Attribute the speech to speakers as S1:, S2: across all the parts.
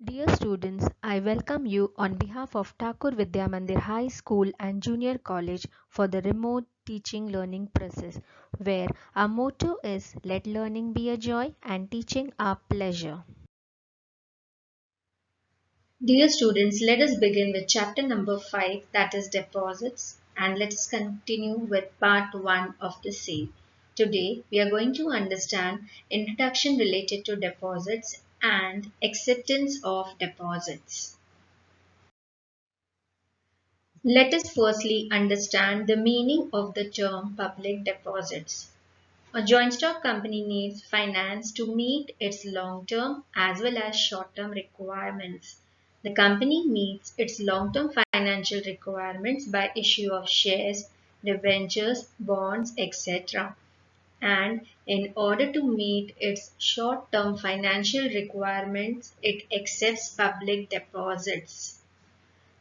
S1: Dear students, I welcome you on behalf of Thakur Vidya Mandir High School and Junior College for the remote teaching learning process, where our motto is let learning be a joy and teaching a pleasure.
S2: Dear students, let us begin with chapter number 5, that is deposits, and let us continue with part 1 of the same. Today we are going to understand introduction related to deposits and acceptance of deposits. Let us firstly understand the meaning of the term public deposits. A joint stock company needs finance to meet its long-term as well as short-term requirements. The company meets its long-term financial requirements by issue of shares, debentures, bonds, etc. And in order to meet its short-term financial requirements, it accepts public deposits.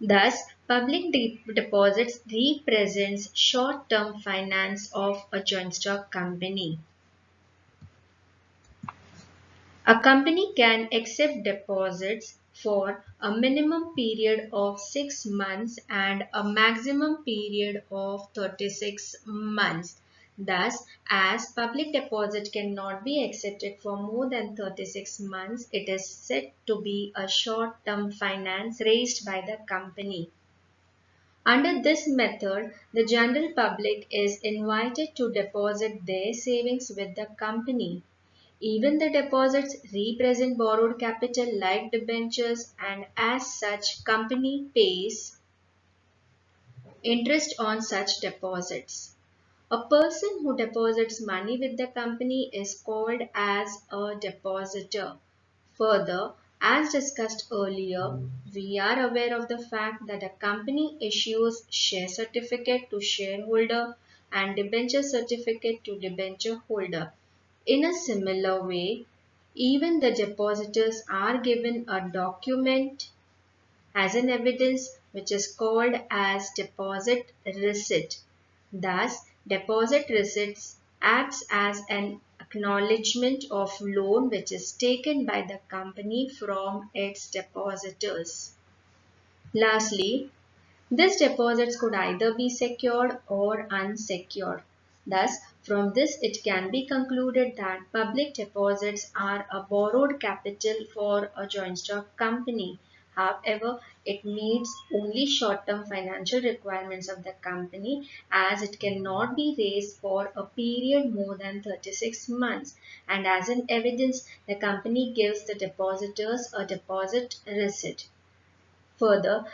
S2: Thus, public deposits represents short-term finance of a joint stock company. A company can accept deposits for a minimum period of 6 months and a maximum period of 36 months. Thus, as public deposit cannot be accepted for more than 36 months, it is said to be a short-term finance raised by the company. Under this method, the general public is invited to deposit their savings with the company. Even the deposits represent borrowed capital like debentures, and as such company pays interest on such deposits. A person who deposits money with the company is called as a depositor. Further, as discussed earlier, we are aware of the fact that a company issues share certificate to shareholder and debenture certificate to debenture holder. In a similar way, even the depositors are given a document as an evidence which is called as deposit receipt. Thus, deposit receipts acts as an acknowledgement of loan which is taken by the company from its depositors. Lastly, these deposits could either be secured or unsecured. Thus, from this it can be concluded that public deposits are a borrowed capital for a joint stock company. However, it meets only short-term financial requirements of the company as it cannot be raised for a period more than 36 months. And as an evidence, the company gives the depositors a deposit receipt. Further,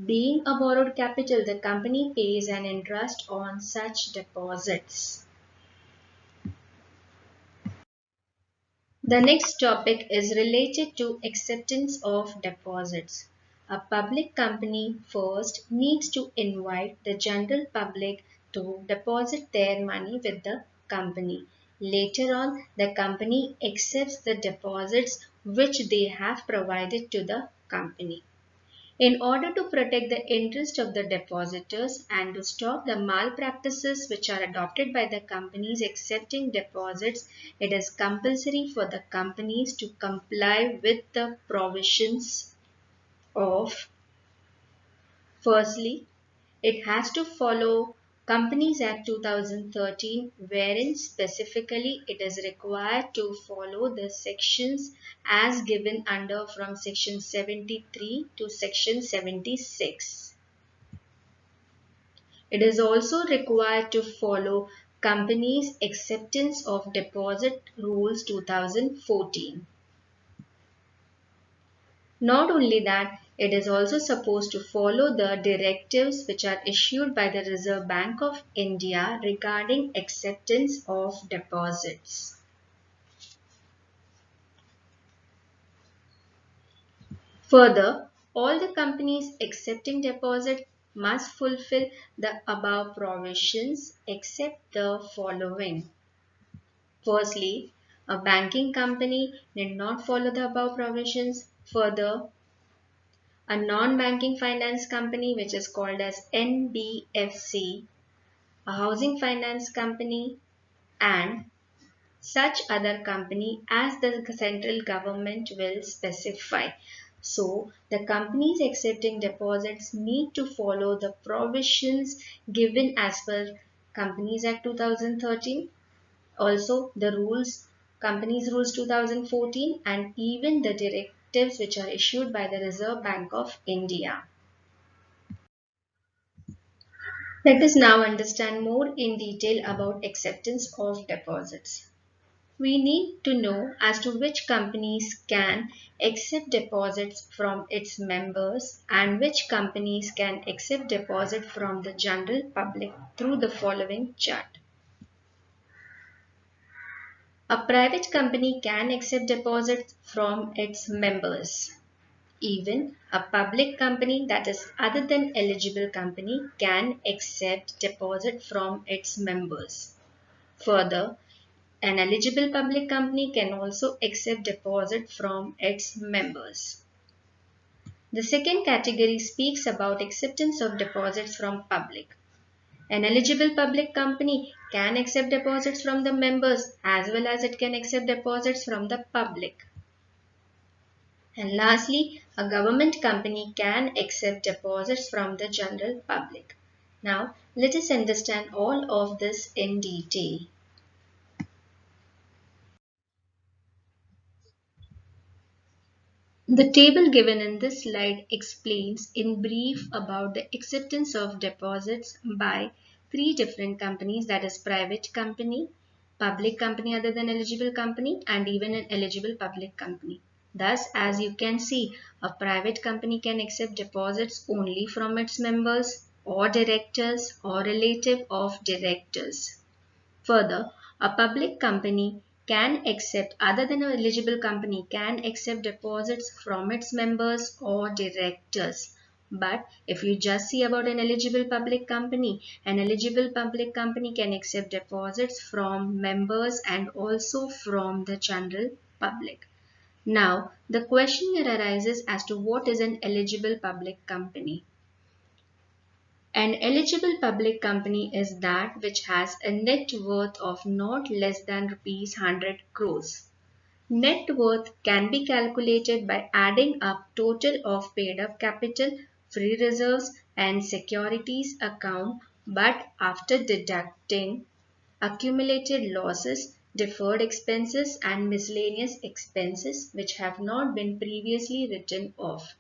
S2: being a borrowed capital, the company pays an interest on such deposits. The next topic is related to acceptance of deposits. A public company first needs to invite the general public to deposit their money with the company. Later on, the company accepts the deposits which they have provided to the company. In order to protect the interest of the depositors and to stop the malpractices which are adopted by the companies accepting deposits, it is compulsory for the companies to comply with the provisions of, firstly, it has to follow Companies Act 2013, wherein specifically it is required to follow the sections as given under from section 73 to section 76. It is also required to follow Companies Acceptance of Deposit Rules 2014. Not only that, it is also supposed to follow the directives which are issued by the Reserve Bank of India regarding acceptance of deposits. Further, all the companies accepting deposit must fulfill the above provisions except the following. Firstly, a banking company need not follow the above provisions. Further, a non-banking finance company which is called as NBFC, a housing finance company, and such other company as the central government will specify. So, the companies accepting deposits need to follow the provisions given as per Companies Act 2013, also the rules, Companies Rules 2014, and even the directives which are issued by the Reserve Bank of India. Let us now understand more in detail about acceptance of deposits. We need to know as to which companies can accept deposits from its members and which companies can accept deposit from the general public through the following chart. A private company can accept deposits from its members. Even a public company, that is other than eligible company, can accept deposit from its members. Further, an eligible public company can also accept deposit from its members. The second category speaks about acceptance of deposits from public. An eligible public company can accept deposits from the members as well as it can accept deposits from the public. And lastly, a government company can accept deposits from the general public. Now, let us understand all of this in detail. The table given in this slide explains in brief about the acceptance of deposits by three different companies, that is private company, public company other than eligible company, and even an eligible public company. Thus, as you can see, a private company can accept deposits only from its members or directors or relative of directors. Further, a public company can accept, other than an eligible company, can accept deposits from its members or directors. But if you just see about an eligible public company can accept deposits from members and also from the general public. Now, the question here arises as to what is an eligible public company. An eligible public company is that which has a net worth of not less than rupees 100 crores. Net worth can be calculated by adding up total of paid up capital, free reserves and securities account, but after deducting accumulated losses, deferred expenses and miscellaneous expenses which have not been previously written off.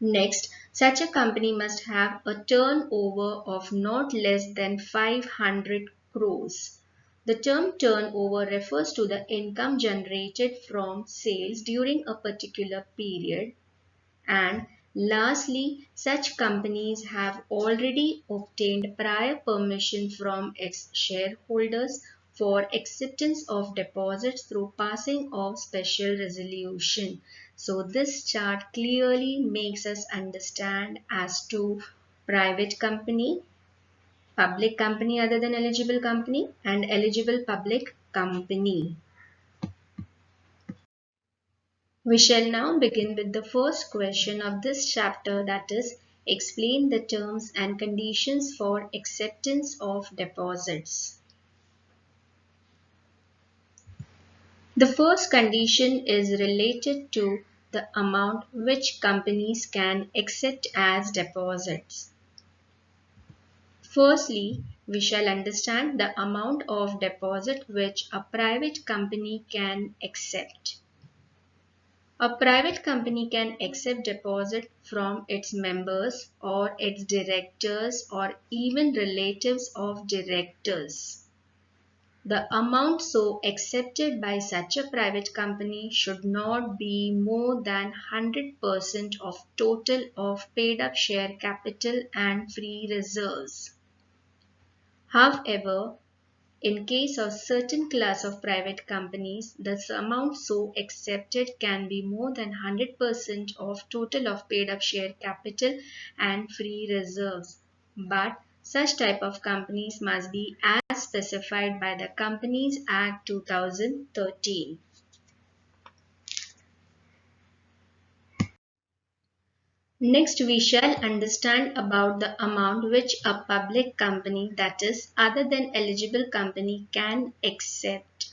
S2: Next, such a company must have a turnover of not less than 500 crores. The term turnover refers to the income generated from sales during a particular period. And lastly, such companies have already obtained prior permission from its shareholders for acceptance of deposits through passing of special resolution. So this chart clearly makes us understand as to private company, public company other than eligible company, and eligible public company. We shall now begin with the first question of this chapter, that is, explain the terms and conditions for acceptance of deposits. The first condition is related to the amount which companies can accept as deposits. Firstly, we shall understand the amount of deposit which a private company can accept. A private company can accept deposit from its members or its directors or even relatives of directors. The amount so accepted by such a private company should not be more than 100% of total of paid up share capital and free reserves. However, in case of certain class of private companies, the amount so accepted can be more than 100% of total of paid up share capital and free reserves. But such type of companies must be as specified by the Companies Act 2013. Next, we shall understand about the amount which a public company, that is, other than eligible company, can accept.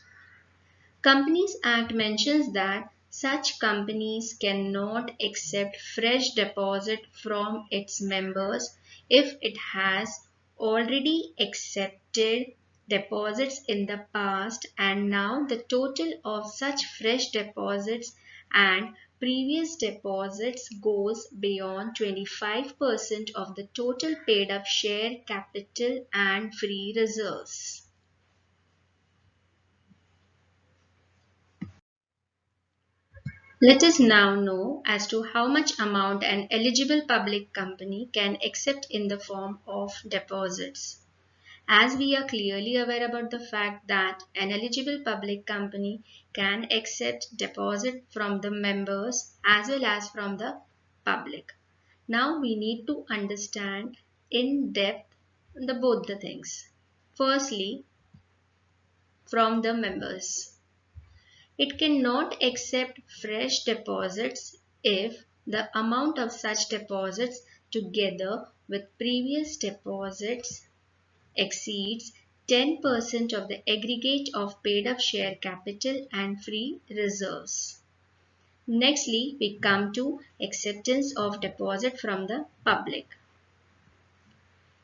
S2: Companies Act mentions that Such companies cannot accept fresh deposit from its members if it has already accepted deposits in the past and now the total of such fresh deposits and previous deposits goes beyond 25% of the total paid up share capital and free reserves. Let us now know as to how much amount an eligible public company can accept in the form of deposits. As we are clearly aware about the fact that an eligible public company can accept deposit from the members as well as from the public. Now we need to understand in depth both the things. Firstly, from the members. It cannot accept fresh deposits if the amount of such deposits together with previous deposits exceeds 10% of the aggregate of paid up share capital and free reserves. Nextly, we come to acceptance of deposit from the public.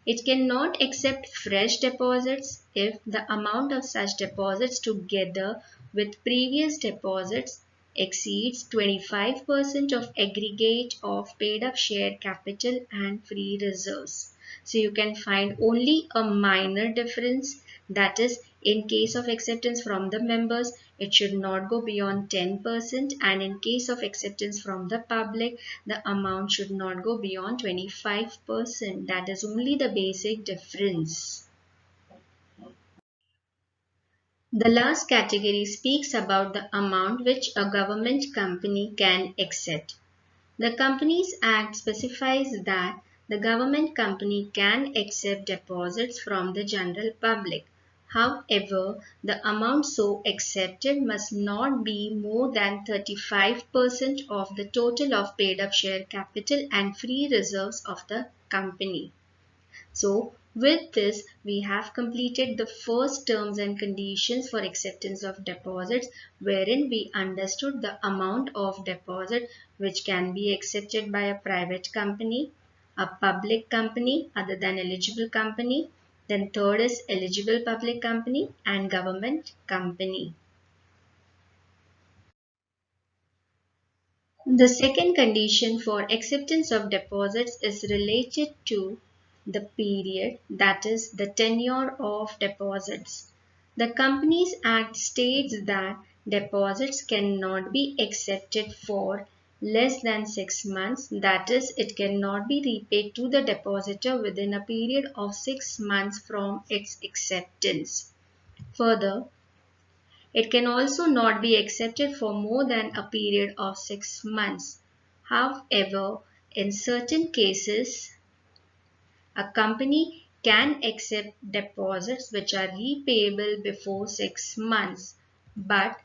S2: It cannot accept fresh deposits if the amount of such deposits together with previous deposits exceeds 25% of aggregate of paid up share capital and free reserves. So you can find only a minor difference, that is, in case of acceptance from the members, it should not go beyond 10%, and in case of acceptance from the public, the amount should not go beyond 25%. That is only the basic difference. The last category speaks about the amount which a government company can accept. The Companies Act specifies that the government company can accept deposits from the general public. However, the amount so accepted must not be more than 35% of the total of paid up share capital and free reserves of the company. So, with this, we have completed the first terms and conditions for acceptance of deposits, wherein we understood the amount of deposit which can be accepted by a private company, a public company other than eligible company, then third is eligible public company and government company. The second condition for acceptance of deposits is related to the period, that is, the tenure of deposits. The Companies Act states that deposits cannot be accepted for less than 6 months, that is, it cannot be repaid to the depositor within a period of 6 months from its acceptance. Further, it can also not be accepted for more than a period of 6 months. However, in certain cases, a company can accept deposits which are repayable before 6 months, but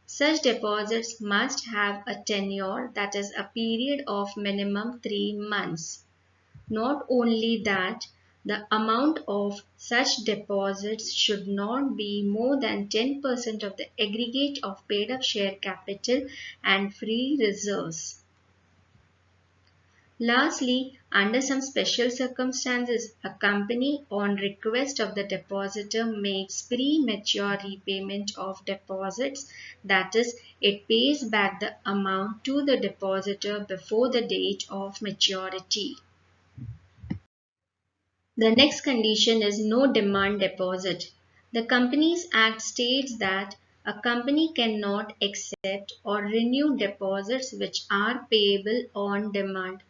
S2: such deposits must have a tenure, that is a period of minimum 3 months. Not only that, the amount of such deposits should not be more than 10% of the aggregate of paid up share capital and free reserves. Lastly, under some special circumstances, a company on request of the depositor makes premature repayment of deposits, that is, it pays back the amount to the depositor before the date of maturity. The next condition is no demand deposit. The Companies Act states that a company cannot accept or renew deposits which are payable on demand.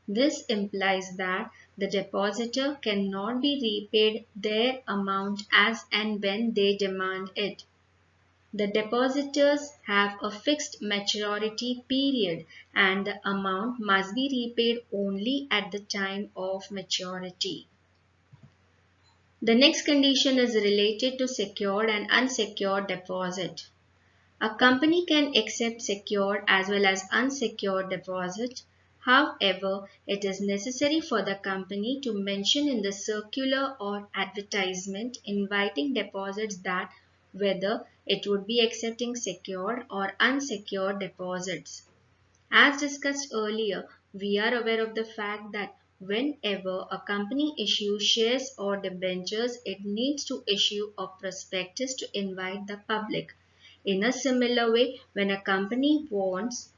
S2: This implies that the depositor cannot be repaid their amount as and when they demand it. The depositors have a fixed maturity period and the amount must be repaid only at the time of maturity. The next condition is related to secured and unsecured deposit. A company can accept secured as well as unsecured deposit. However, it is necessary for the company to mention in the circular or advertisement inviting deposits that whether it would be accepting secured or unsecured deposits. As discussed earlier, we are aware of the fact that whenever a company issues shares or debentures, it needs to issue a prospectus to invite the public. In a similar way, when a company wants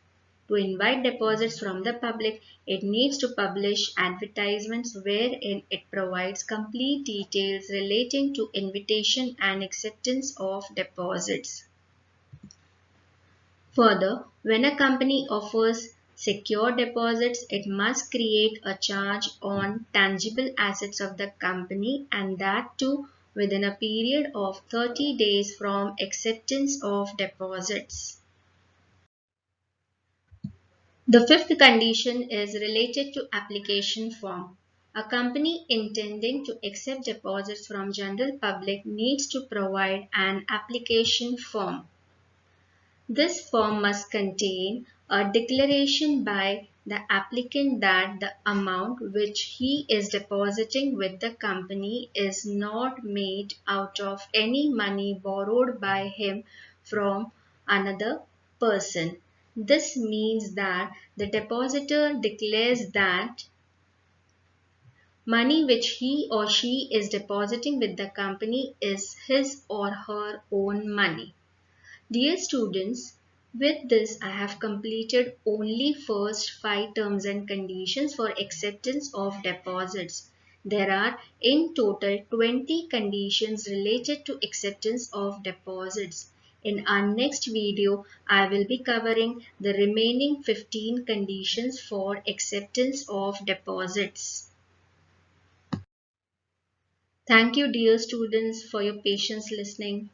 S2: to invite deposits from the public, it needs to publish advertisements wherein it provides complete details relating to invitation and acceptance of deposits. Further, when a company offers secure deposits, it must create a charge on tangible assets of the company, and that too within a period of 30 days from acceptance of deposits. The fifth condition is related to application form. A company intending to accept deposits from general public needs to provide an application form. This form must contain a declaration by the applicant that the amount which he is depositing with the company is not made out of any money borrowed by him from another person. This means that the depositor declares that money which he or she is depositing with the company is his or her own money. Dear students, with this I have completed only first 5 terms and conditions for acceptance of deposits. There are in total 20 conditions related to acceptance of deposits. In our next video, I will be covering the remaining 15 conditions for acceptance of deposits. Thank you dear students for your patience listening.